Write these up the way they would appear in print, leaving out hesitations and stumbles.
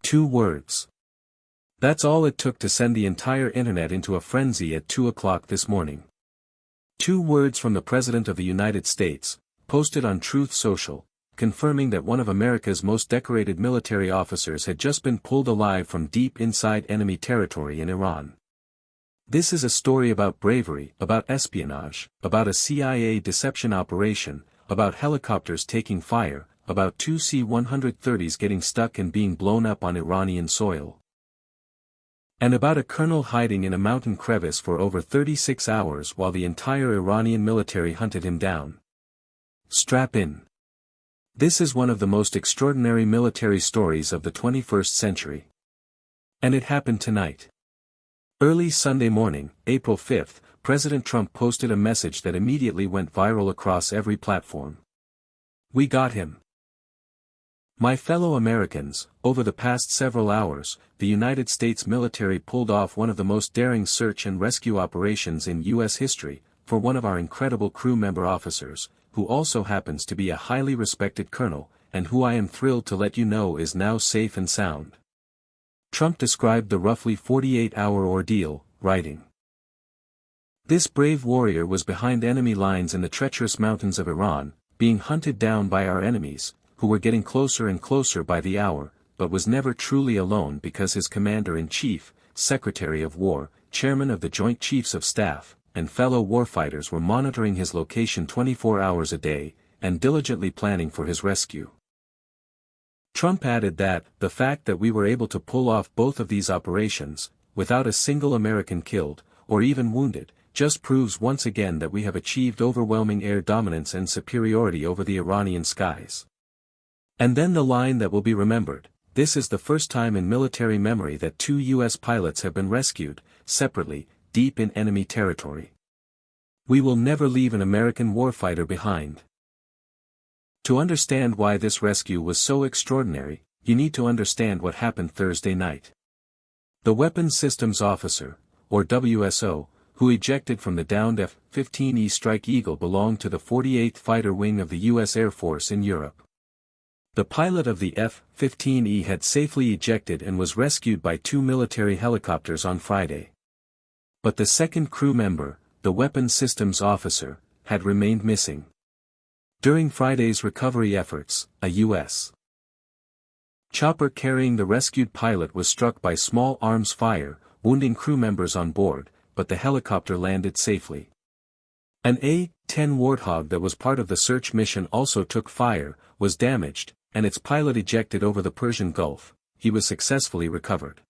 2 words. That's all it took to send the entire internet into a frenzy at 2 o'clock this morning. 2 words from the President of the United States, posted on Truth Social, confirming that one of America's most decorated military officers had just been pulled alive from deep inside enemy territory in Iran. This is a story about bravery, about espionage, about a CIA deception operation, about helicopters taking fire, about 2 C-130s getting stuck and being blown up on Iranian soil. And about a colonel hiding in a mountain crevice for over 36 hours while the entire Iranian military hunted him down. Strap in. This is one of the most extraordinary military stories of the 21st century. And it happened tonight. Early Sunday morning, April 5th, President Trump posted a message that immediately went viral across every platform. We got him. My fellow Americans, over the past several hours, the United States military pulled off one of the most daring search and rescue operations in U.S. history, for one of our incredible crew member officers, who also happens to be a highly respected colonel, and who I am thrilled to let you know is now safe and sound. Trump described the roughly 48-hour ordeal, writing, "This brave warrior was behind enemy lines in the treacherous mountains of Iran, being hunted down by our enemies, who were getting closer and closer by the hour, but was never truly alone because his Commander-in-Chief, Secretary of War, Chairman of the Joint Chiefs of Staff, and fellow warfighters were monitoring his location 24 hours a day, and diligently planning for his rescue." Trump added that, the fact that we were able to pull off both of these operations, without a single American killed, or even wounded, just proves once again that we have achieved overwhelming air dominance and superiority over the Iranian skies. And then the line that will be remembered, this is the first time in military memory that 2 U.S. pilots have been rescued, separately, deep in enemy territory. We will never leave an American warfighter behind. To understand why this rescue was so extraordinary, you need to understand what happened Thursday night. The Weapons Systems Officer, or WSO, who ejected from the downed F-15E Strike Eagle belonged to the 48th Fighter Wing of the U.S. Air Force in Europe. The pilot of the F-15E had safely ejected and was rescued by 2 military helicopters on Friday. But the second crew member, the Weapons Systems Officer, had remained missing. During Friday's recovery efforts, a U.S. chopper carrying the rescued pilot was struck by small arms fire, wounding crew members on board, but the helicopter landed safely. An A-10 Warthog that was part of the search mission also took fire, was damaged, and its pilot ejected over the Persian Gulf. He was successfully recovered.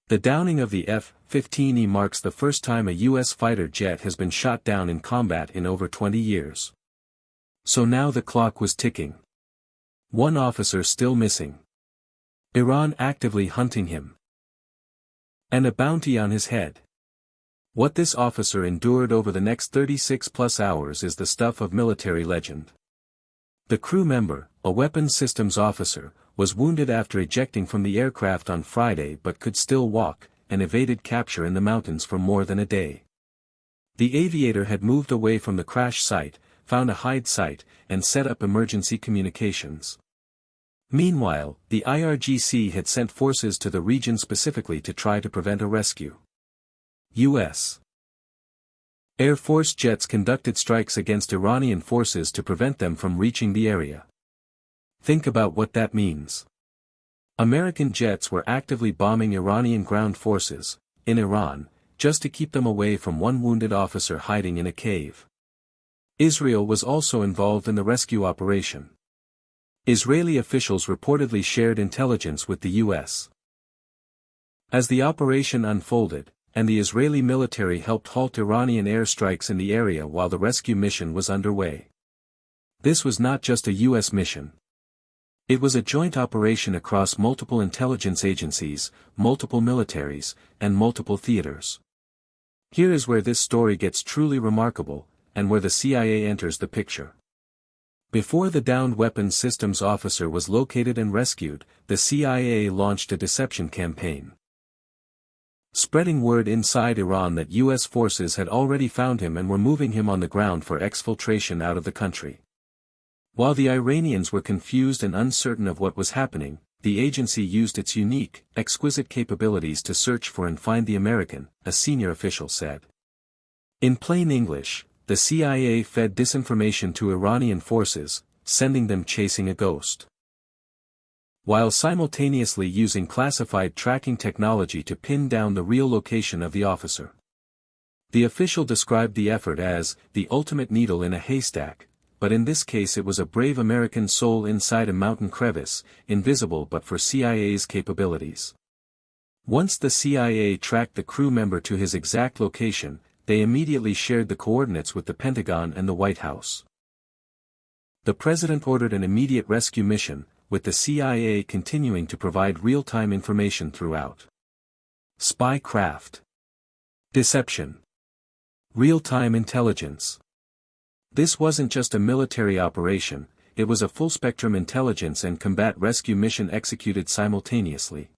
The downing of the F-15E marks the first time a U.S. fighter jet has been shot down in combat in over 20 years. So now the clock was ticking. 1 officer still missing. Iran actively hunting him. And a bounty on his head. What this officer endured over the next 36+ hours is the stuff of military legend. The crew member, a weapons systems officer, was wounded after ejecting from the aircraft on Friday but could still walk, and evaded capture in the mountains for more than a day. The aviator had moved away from the crash site, found a hide site, and set up emergency communications. Meanwhile, the IRGC had sent forces to the region specifically to try to prevent a rescue. U.S. Air Force jets conducted strikes against Iranian forces to prevent them from reaching the area. Think about what that means. American jets were actively bombing Iranian ground forces, in Iran, just to keep them away from 1 wounded officer hiding in a cave. Israel was also involved in the rescue operation. Israeli officials reportedly shared intelligence with the U.S. As the operation unfolded, and the Israeli military helped halt Iranian airstrikes in the area while the rescue mission was underway. This was not just a U.S. mission. It was a joint operation across multiple intelligence agencies, multiple militaries, and multiple theaters. Here is where this story gets truly remarkable, and where the CIA enters the picture. Before the downed weapons systems officer was located and rescued, the CIA launched a deception campaign, spreading word inside Iran that U.S. forces had already found him and were moving him on the ground for exfiltration out of the country. While the Iranians were confused and uncertain of what was happening, the agency used its unique, exquisite capabilities to search for and find the American, a senior official said. In plain English, the CIA fed disinformation to Iranian forces, sending them chasing a ghost, while simultaneously using classified tracking technology to pin down the real location of the officer. The official described the effort as the ultimate needle in a haystack, but in this case it was a brave American soul inside a mountain crevice, invisible but for CIA's capabilities. Once the CIA tracked the crew member to his exact location, they immediately shared the coordinates with the Pentagon and the White House. The president ordered an immediate rescue mission, with the CIA continuing to provide real-time information throughout. Spy craft. Deception. Real-time intelligence. This wasn't just a military operation, it was a full-spectrum intelligence and combat rescue mission executed simultaneously.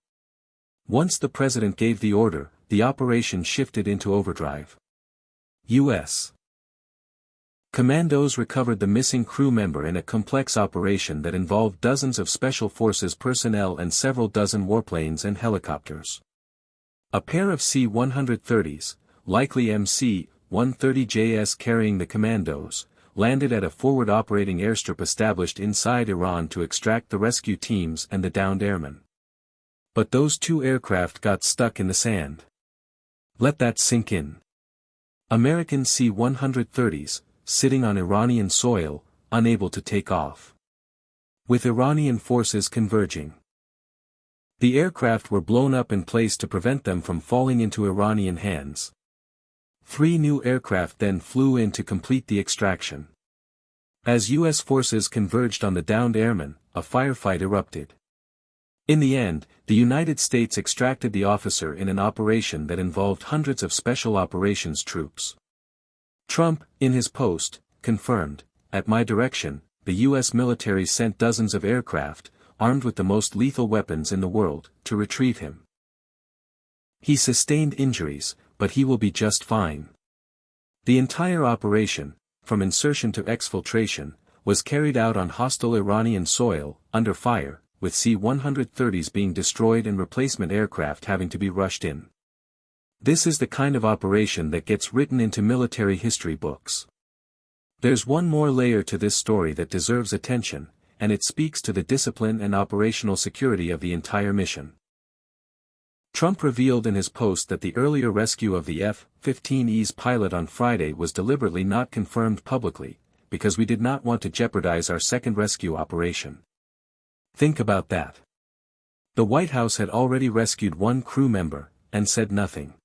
Once the president gave the order, the operation shifted into overdrive. U.S. Commandos recovered the missing crew member in a complex operation that involved dozens of Special Forces personnel and several dozen warplanes and helicopters. A pair of C-130s, likely MC-130JS carrying the commandos, landed at a forward operating airstrip established inside Iran to extract the rescue teams and the downed airmen. But those two aircraft got stuck in the sand. Let that sink in. American C-130s, sitting on Iranian soil, unable to take off. With Iranian forces converging. The aircraft were blown up in place to prevent them from falling into Iranian hands. 3 new aircraft then flew in to complete the extraction. As U.S. forces converged on the downed airmen, a firefight erupted. In the end, the United States extracted the officer in an operation that involved hundreds of special operations troops. Trump, in his post, confirmed, "At my direction, the U.S. military sent dozens of aircraft, armed with the most lethal weapons in the world, to retrieve him. He sustained injuries, but he will be just fine." The entire operation, from insertion to exfiltration, was carried out on hostile Iranian soil, under fire, with C-130s being destroyed and replacement aircraft having to be rushed in. This is the kind of operation that gets written into military history books. There's one more layer to this story that deserves attention, and it speaks to the discipline and operational security of the entire mission. Trump revealed in his post that the earlier rescue of the F-15E's pilot on Friday was deliberately not confirmed publicly, because we did not want to jeopardize our second rescue operation. Think about that. The White House had already rescued one crew member, and said nothing.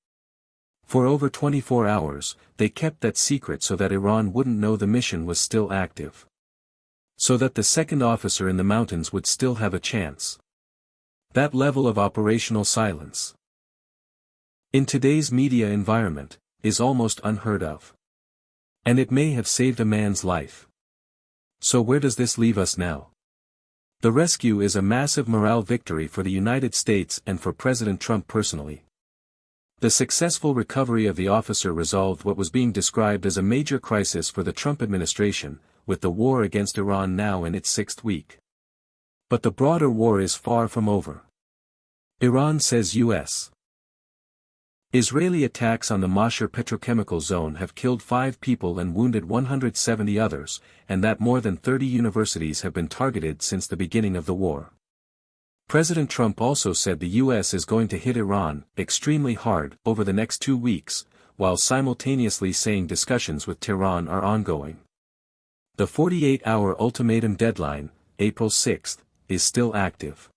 For over 24 hours, they kept that secret so that Iran wouldn't know the mission was still active. So that the second officer in the mountains would still have a chance. That level of operational silence, in today's media environment, is almost unheard of. And it may have saved a man's life. So where does this leave us now? The rescue is a massive morale victory for the United States and for President Trump personally. The successful recovery of the officer resolved what was being described as a major crisis for the Trump administration, with the war against Iran now in its 6th week. But the broader war is far from over. Iran says U.S. Israeli attacks on the Mashhar petrochemical zone have killed 5 people and wounded 170 others, and that more than 30 universities have been targeted since the beginning of the war. President Trump also said the U.S. is going to hit Iran extremely hard over the next 2 weeks, while simultaneously saying discussions with Tehran are ongoing. The 48-hour ultimatum deadline, April 6, is still active.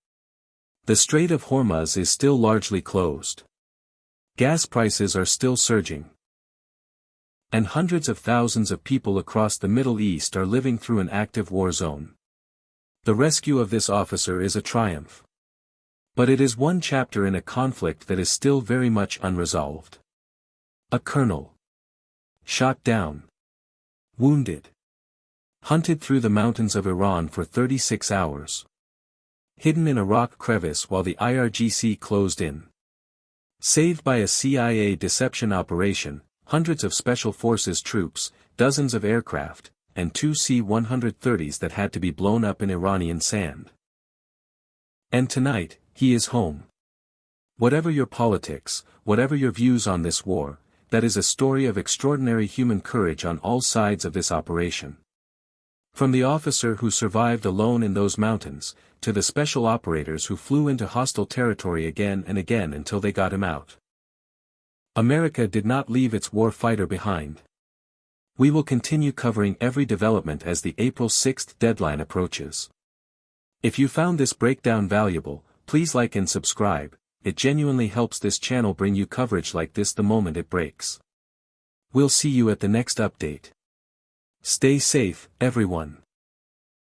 The Strait of Hormuz is still largely closed. Gas prices are still surging. And hundreds of thousands of people across the Middle East are living through an active war zone. The rescue of this officer is a triumph. But it is one chapter in a conflict that is still very much unresolved. A colonel. Shot down. Wounded. Hunted through the mountains of Iran for 36 hours. Hidden in a rock crevice while the IRGC closed in. Saved by a CIA deception operation, hundreds of Special Forces troops, dozens of aircraft, and 2 C-130s that had to be blown up in Iranian sand. And tonight, he is home. Whatever your politics, whatever your views on this war, that is a story of extraordinary human courage on all sides of this operation. From the officer who survived alone in those mountains, to the special operators who flew into hostile territory again and again until they got him out. America did not leave its war fighter behind. We will continue covering every development as the April 6th deadline approaches. If you found this breakdown valuable, please like and subscribe. It genuinely helps this channel bring you coverage like this the moment it breaks. We'll see you at the next update. Stay safe, everyone.